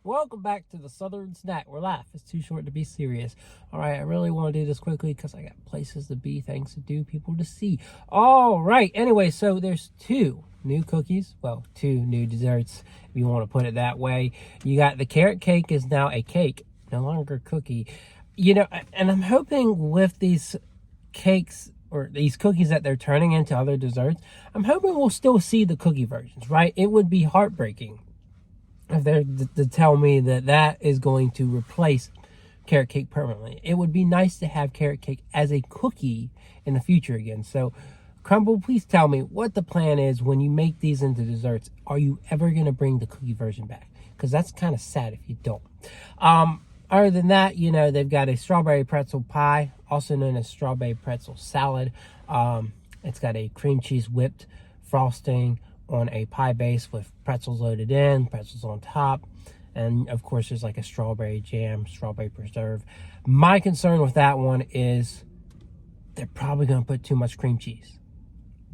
Welcome back to the Southern Snack, where life is too short to be serious. All right, I really want to do this quickly because I got places to be, things to do, people to see. All right, anyway, so there's two new cookies. Well, two new desserts, if you want to put it that way. You got the carrot cake is now a cake, no longer a cookie. You know, and I'm hoping with these cakes or these cookies that they're turning into other desserts, I'm hoping we'll still see the cookie versions, right? It would be heartbreaking if they're to tell me that that is going to replace carrot cake permanently. It would be nice to have carrot cake as a cookie in the future again. So, Crumbl, please tell me what the plan is when you make these into desserts. Are you ever going to bring the cookie version back? Because that's kind of sad if you don't. Other than that, you know, they've got a strawberry pretzel pie, also known as strawberry pretzel salad. It's got a cream cheese whipped frosting on a pie base with pretzels loaded in, pretzels on top, and of course there's like a strawberry jam, strawberry preserve. My concern with that one is they're probably going to put too much cream cheese.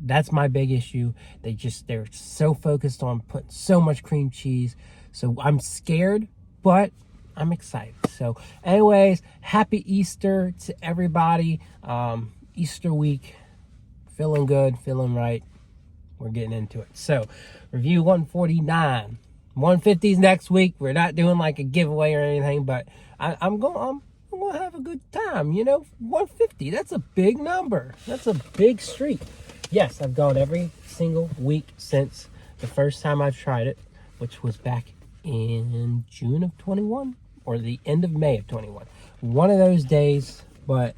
That's my big issue. They're so focused on putting so much cream cheese. So I'm scared, but I'm excited. So anyways, happy Easter to everybody. Easter week, feeling good, feeling right. We're getting into it. So, review 149. 150s next week. We're not doing like a giveaway or anything, but I'm going to have a good time. You know, 150. That's a big number. That's a big streak. Yes, I've gone every single week since the first time I've tried it, which was back in June of 21 or the end of May of 21. One of those days, but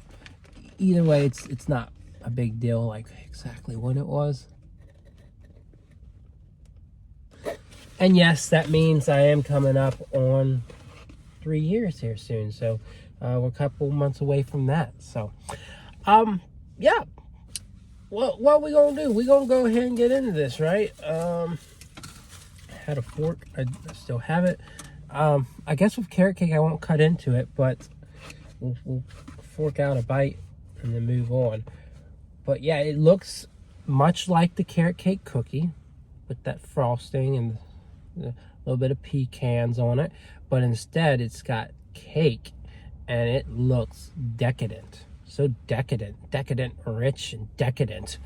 either way, it's not a big deal like exactly when it was. And yes, that means I am coming up on 3 years here soon. So we're a couple months away from that. So, yeah. What are we going to do? We're going to go ahead and get into this, right? I had a fork. I still have it. I guess with carrot cake, I won't cut into it, but we'll fork out a bite and then move on. But yeah, it looks much like the carrot cake cookie with that frosting and a little bit of pecans on it, but instead it's got cake and it looks decadent. So decadent, rich and decadent.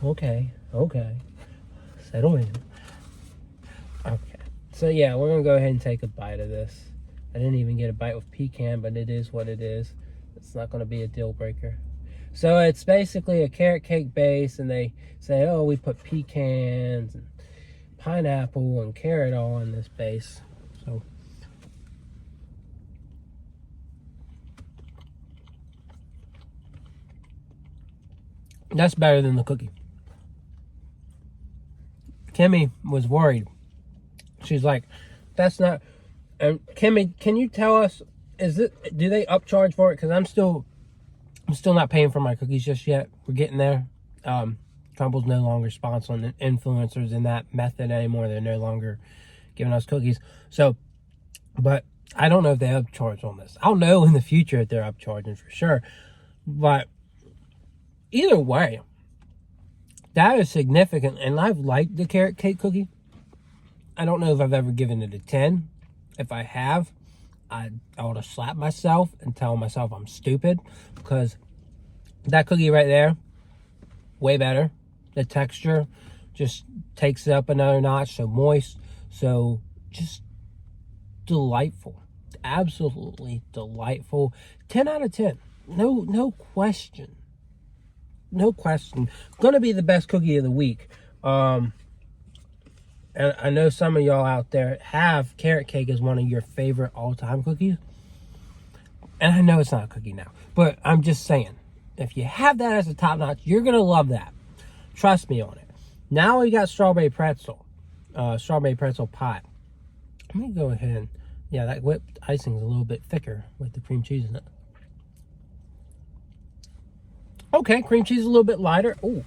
Okay, settle in. Okay, so yeah, we're gonna go ahead and take a bite of this. I didn't even get a bite with pecan, but it is what it is. It's not gonna be a deal breaker. So it's basically a carrot cake base, and they say, oh, we put pecans and pineapple and carrot all in this base. So that's better than the cookie. Kimmy was worried. She's like, that's not. And Kimmy, can you tell us, do they upcharge for it? Because I'm still not paying for my cookies just yet. We're getting there. Crumbl's no longer sponsoring influencers in that method anymore. They're no longer giving us cookies. So, but I don't know if they upcharge on this. I'll know in the future if they're upcharging for sure. But either way, that is significant. And I've liked the carrot cake cookie. I don't know if I've ever given it a 10. If I have, I ought to slap myself and tell myself I'm stupid, because that cookie right there, way better. The texture just takes it up another notch. So moist, so just delightful. Absolutely delightful. 10 out of 10. No question. No question. Gonna be the best cookie of the week. And I know some of y'all out there have carrot cake as one of your favorite all-time cookies. And I know it's not a cookie now, but I'm just saying, if you have that as a top notch, you're gonna love that. Trust me on it. Now we got strawberry pretzel pie. Let me go ahead and, yeah, that whipped icing is a little bit thicker with the cream cheese in it. Okay, cream cheese is a little bit lighter. Ooh,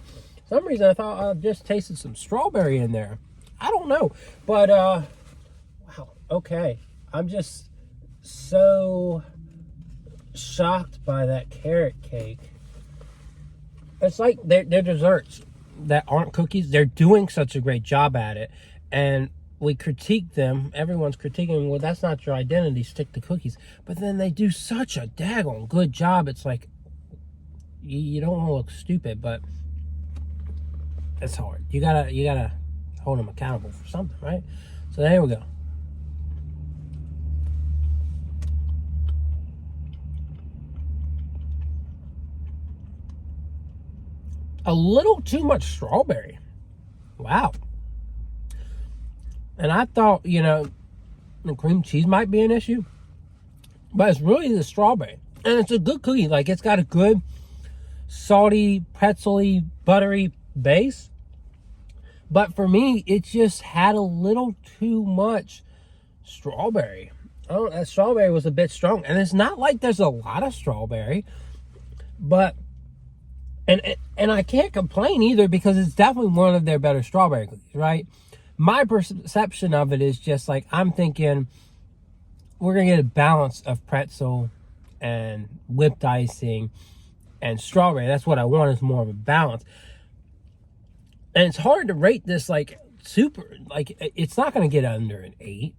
for some reason I thought I just tasted some strawberry in there. I don't know, but wow, okay. I'm just so shocked by that carrot cake. It's like they're desserts that aren't cookies. They're doing such a great job at it, and we critique them. Everyone's critiquing, well, that's not your identity, stick to cookies. But then they do such a daggone good job. It's like, you don't want to look stupid, but it's hard. You gotta hold them accountable for something, right? So there we go. A little too much strawberry. Wow. And I thought, you know, the cream cheese might be an issue, but it's really the strawberry. And it's a good cookie. Like, it's got a good salty, pretzel-y, buttery base. But for me, it just had a little too much strawberry. Oh, that strawberry was a bit strong. And it's not like there's a lot of strawberry, but and I can't complain either, because it's definitely one of their better strawberry cookies, right? My perception of it is just like, I'm thinking we're going to get a balance of pretzel and whipped icing and strawberry. That's what I want, is more of a balance. And it's hard to rate this like super, like it's not going to get under an 8.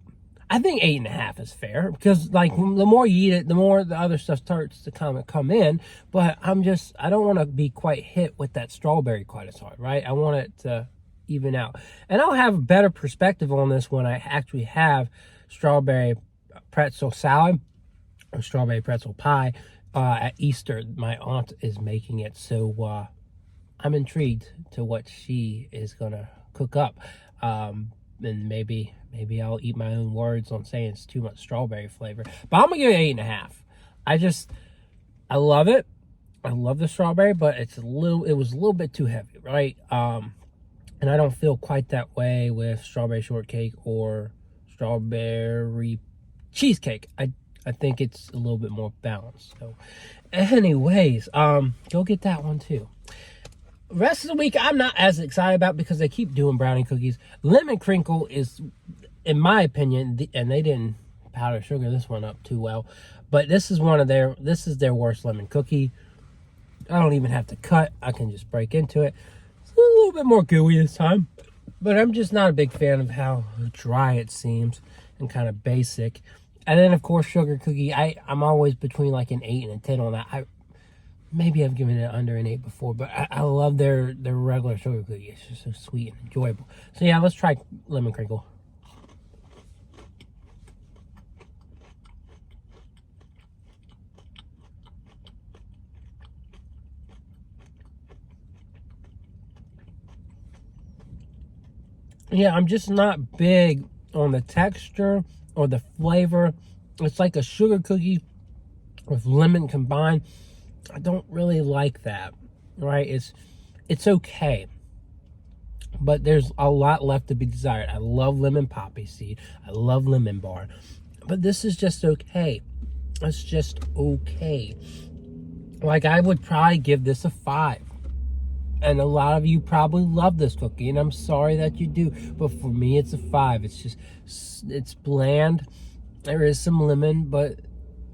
I think 8.5 is fair, because like the more you eat it, the more the other stuff starts to come in. But I don't want to be quite hit with that strawberry quite as hard, right? I want it to even out. And I'll have a better perspective on this when I actually have strawberry pretzel salad or strawberry pretzel pie at Easter. My aunt is making it, so I'm intrigued to what she is gonna cook up. And maybe I'll eat my own words on saying it's too much strawberry flavor. But I'm gonna give it 8.5. I love it. I love the strawberry, but it was a little bit too heavy, right? And I don't feel quite that way with strawberry shortcake or strawberry cheesecake. I think it's a little bit more balanced. So anyways, go get that one too. Rest of the week, I'm not as excited about, because they keep doing brownie cookies. Lemon Crinkle is, in my opinion, and they didn't powder sugar this one up too well, but this is their worst lemon cookie. I don't even have to cut. I can just break into it. It's a little bit more gooey this time, but I'm just not a big fan of how dry it seems and kind of basic. And then, of course, sugar cookie. I'm always between like an 8 and a 10 on that. Maybe I've given it under an 8 before, but I love their regular sugar cookie. It's just so sweet and enjoyable. So yeah, let's try Lemon Crinkle. Yeah, I'm just not big on the texture or the flavor. It's like a sugar cookie with lemon combined. I don't really like that, right? It's okay, but there's a lot left to be desired. I love lemon poppy seed. I love lemon bar, but this is just okay. It's just okay. Like, I would probably give this a 5. And a lot of you probably love this cookie, and I'm sorry that you do, but for me, it's a 5. It's bland. There is some lemon, but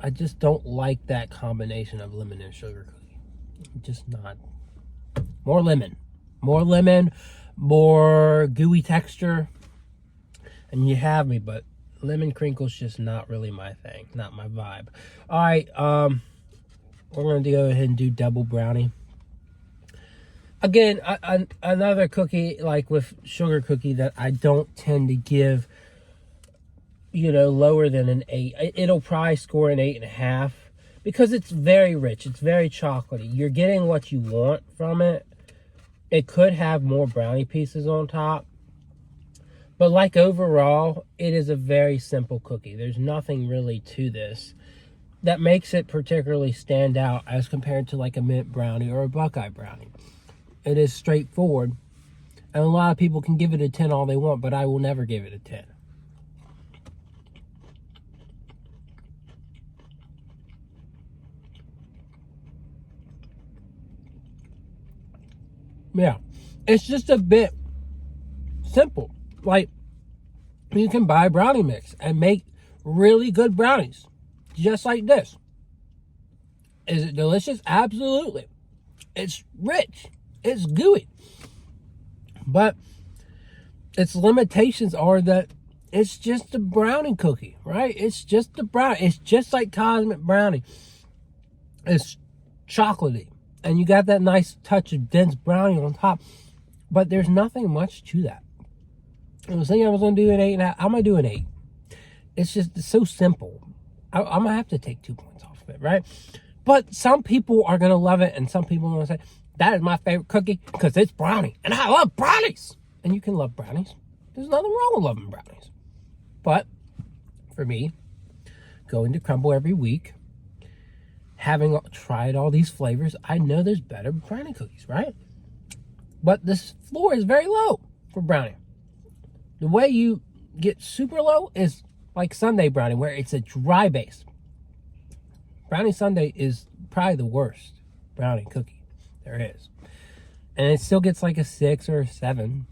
I just don't like that combination of lemon and sugar cookie. Just not. More lemon, more gooey texture, and you have me. But lemon crinkle's just not really my thing, not my vibe. All right, we're going to go ahead and do double brownie. Again, another cookie like with sugar cookie that I don't tend to give, lower than an 8. It'll probably score an 8.5 because it's very rich. It's very chocolatey. You're getting what you want from it. It could have more brownie pieces on top. But like overall, it is a very simple cookie. There's nothing really to this that makes it particularly stand out as compared to like a mint brownie or a Buckeye brownie. It is straightforward. And a lot of people can give it a 10 all they want, but I will never give it a 10. Yeah, it's just a bit simple. Like, you can buy brownie mix and make really good brownies, just like this. Is it delicious? Absolutely. It's rich. It's gooey. But its limitations are that It's just a brownie cookie, right? It's just a brownie. It's just like Cosmic Brownie. It's chocolatey. And you got that nice touch of dense brownie on top. But there's nothing much to that. I was thinking I was going to do an 8.5. I'm going to do an 8. It's so simple. I'm going to have to take 2 points off of it, right? But some people are going to love it, and some people are going to say, that is my favorite cookie because it's brownie. And I love brownies. And you can love brownies. There's nothing wrong with loving brownies. But for me, going to Crumbl every week, having tried all these flavors, I know there's better brownie cookies, right? But this floor is very low for brownie. The way you get super low is like Sundae brownie, where it's a dry base. Brownie Sundae is probably the worst brownie cookie there is. And it still gets like a 6 or a 7.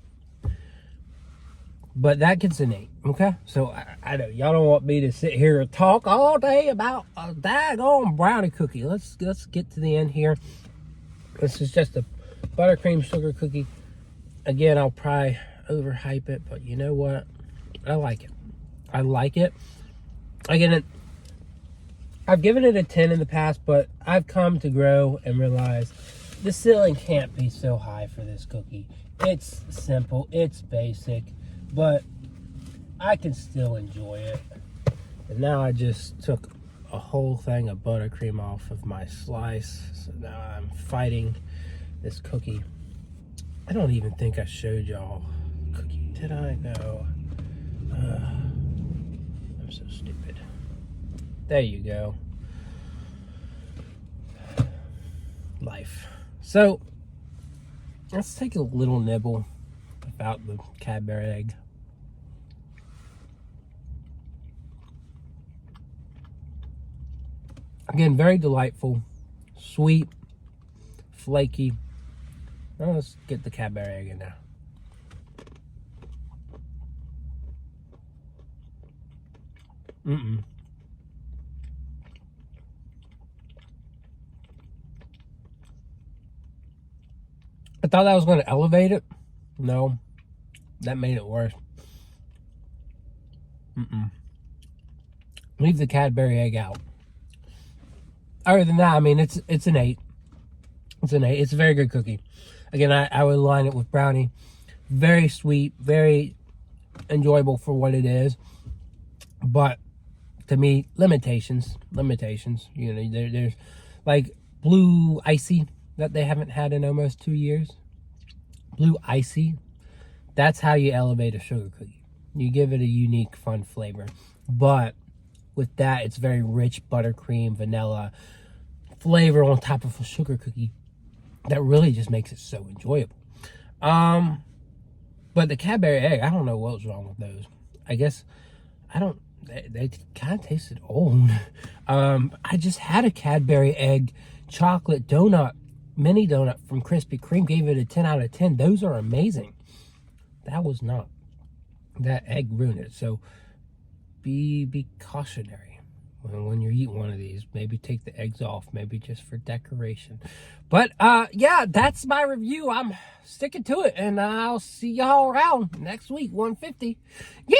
But that gets an 8, okay? So I know y'all don't want me to sit here and talk all day about a daggone brownie cookie. Let's get to the end here. This is just a buttercream sugar cookie. Again, I'll probably overhype it, but you know what? I like it. I like it. Again, I've given it a 10 in the past, but I've come to grow and realize the ceiling can't be so high for this cookie. It's simple, it's basic, but I can still enjoy it. And now I just took a whole thing of buttercream off of my slice, so now I'm fighting this cookie. I don't even think I showed y'all the cookie. Did I? No. I'm so stupid. There you go. Life. So, let's take a little nibble about the Cadbury egg. Again, very delightful, sweet, flaky. Now let's get the Cadbury egg in there. I thought that was going to elevate it. No, that made it worse. Leave the Cadbury egg out. Other than that, I mean, it's an 8. It's an 8. It's a very good cookie. Again, I would line it with brownie. Very sweet, very enjoyable for what it is. But to me, limitations. You know, there's like blue icy that they haven't had in almost 2 years. Blue icy. That's how you elevate a sugar cookie. You give it a unique, fun flavor. But with that, it's very rich buttercream, vanilla flavor on top of a sugar cookie that really just makes it so enjoyable. But the Cadbury egg, I don't know what's wrong with those. I guess they kind of tasted old. I just had a Cadbury egg chocolate donut, mini donut from Krispy Kreme, gave it a 10 out of 10. Those are amazing. That was not. That egg ruined it. So be cautionary when you eat one of these. Maybe take the eggs off, maybe just for decoration. But yeah, that's my review. I'm sticking to it, and I'll see y'all around next week, 150. Yeah.